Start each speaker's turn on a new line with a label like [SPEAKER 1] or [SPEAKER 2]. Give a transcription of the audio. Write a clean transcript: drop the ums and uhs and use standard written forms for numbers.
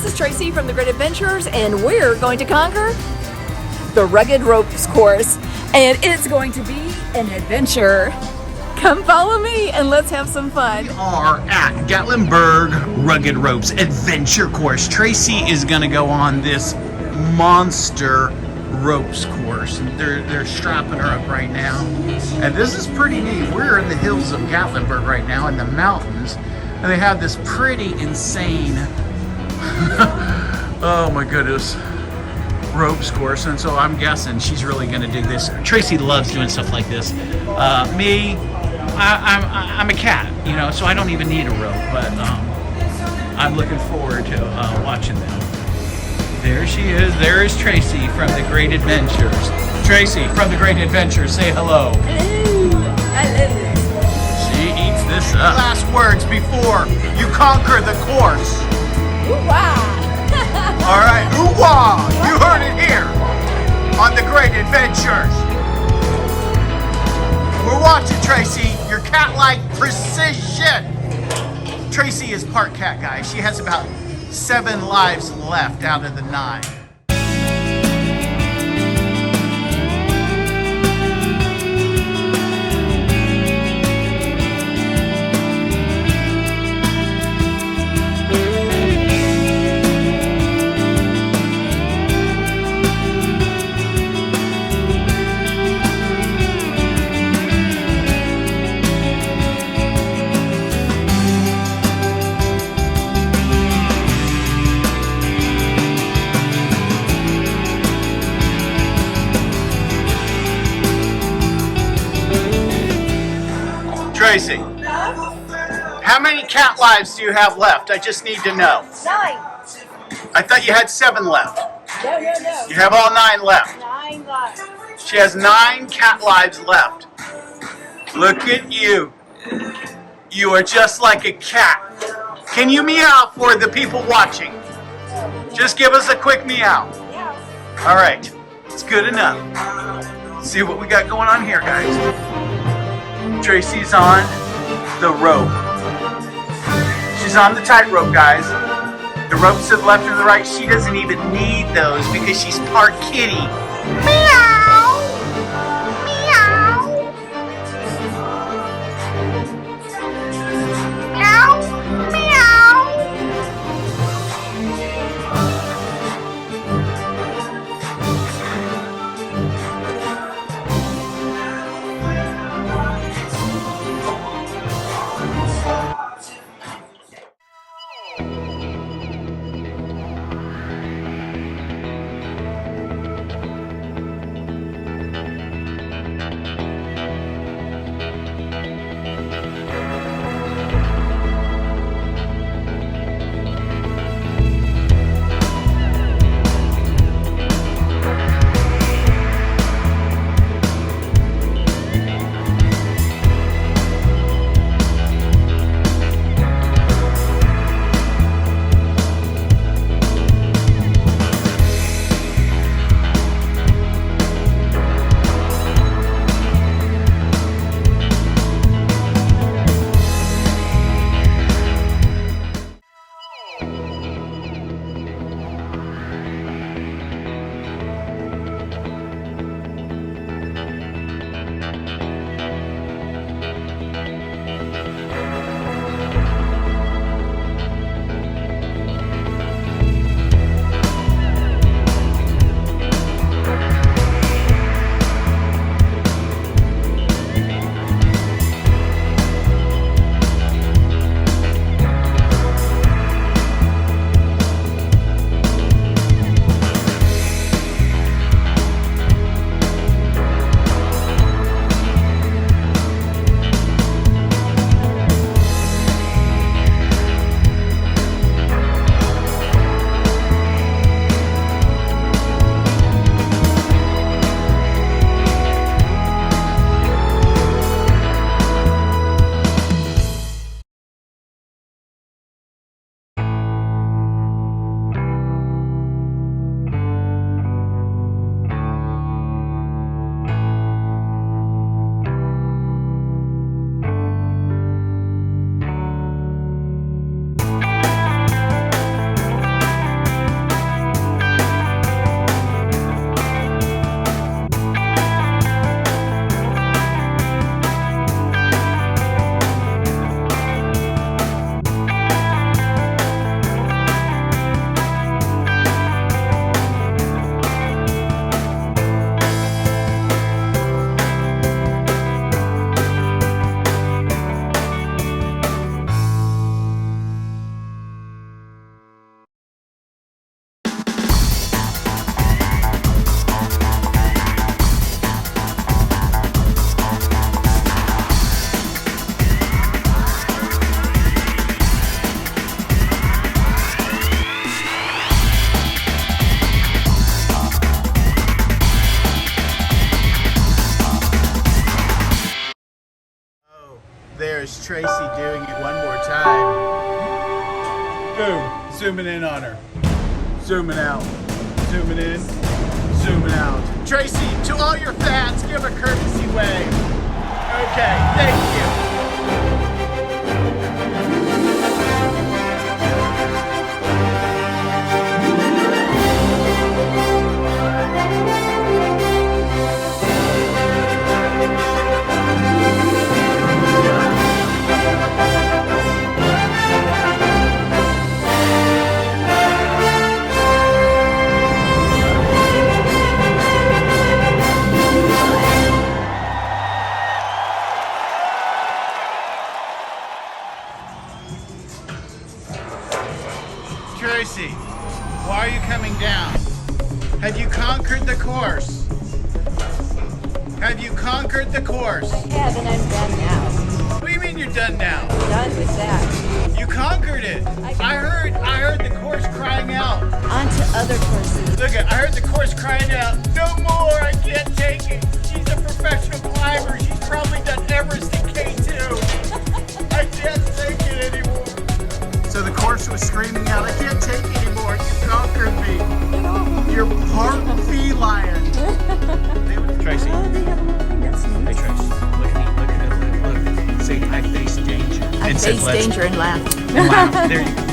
[SPEAKER 1] is Tracy from the Great Adventures, and we're going to conquer the Rugged Ropes course, and it's going to be an adventure. Come follow me and let's have some fun.
[SPEAKER 2] We are at Gatlinburg Rugged Ropes Adventure Course. Tracy is going to go on this monster ropes course. They're strapping her up right now. And this is pretty neat. We're in the hills of Gatlinburg right now in the mountains. And they have this pretty insane, oh my goodness, ropes course. And so I'm guessing she's really going to dig this. Tracy loves doing stuff like this. Me, I'm a cat, you know, so I don't even need a rope, but I'm looking forward to watching them. There she is. There is Tracy from the Great Adventures. Tracy from the Great Adventures, say hello.
[SPEAKER 1] Hello. I love this.
[SPEAKER 2] She eats this up. Last words before you conquer the course.
[SPEAKER 1] Ooh-wah.
[SPEAKER 2] All right, ooh-wah! You heard it here on the Great Adventures. We're watching, Tracy, your cat-like precision. Tracy is part cat, guys. She has about 7 lives left out of the 9. Tracy, how many cat lives do you have left? I just need to know.
[SPEAKER 1] 9.
[SPEAKER 2] I thought you had 7 left.
[SPEAKER 1] No.
[SPEAKER 2] You have all 9 left.
[SPEAKER 1] 9 left.
[SPEAKER 2] She has 9 cat lives left. Look at you. You are just like a cat. Can you meow for the people watching? Just give us a quick meow.
[SPEAKER 1] Yeah.
[SPEAKER 2] All right, it's good enough. Let's see what we got going on here, guys. Tracy's on the rope. She's on the tightrope, guys. The ropes to the left and the right, she doesn't even need those because she's part kitty. Meow! Meow! Meow! Meow! Tracy doing it one more time. Boom. Zooming in on her. Zooming out. Zooming in. Zooming out. Tracy, to all your fans, give a courtesy wave. Okay, thank you. Tracy, why are you coming down? Have you conquered the course? Have you conquered the course?
[SPEAKER 1] I have, and I'm done now.
[SPEAKER 2] What do you mean you're done now?
[SPEAKER 1] Done with that.
[SPEAKER 2] You conquered it. I heard the course crying out.
[SPEAKER 1] On to other courses.
[SPEAKER 2] Look at, I heard the course crying out. No more, I can't take it. She's a professional climber. She's probably done Everest and K2. I can't take it anymore. So the course was screaming out, I can't take it anymore. You conquered me. You're part feline. Tracy.
[SPEAKER 1] Oh, they have a little thing that's
[SPEAKER 2] Hey
[SPEAKER 1] neat.
[SPEAKER 2] Tracy, look. Say I face danger.
[SPEAKER 1] I
[SPEAKER 2] And said,
[SPEAKER 1] faced
[SPEAKER 2] "Let's
[SPEAKER 1] danger and laughed.
[SPEAKER 2] laugh." There you go.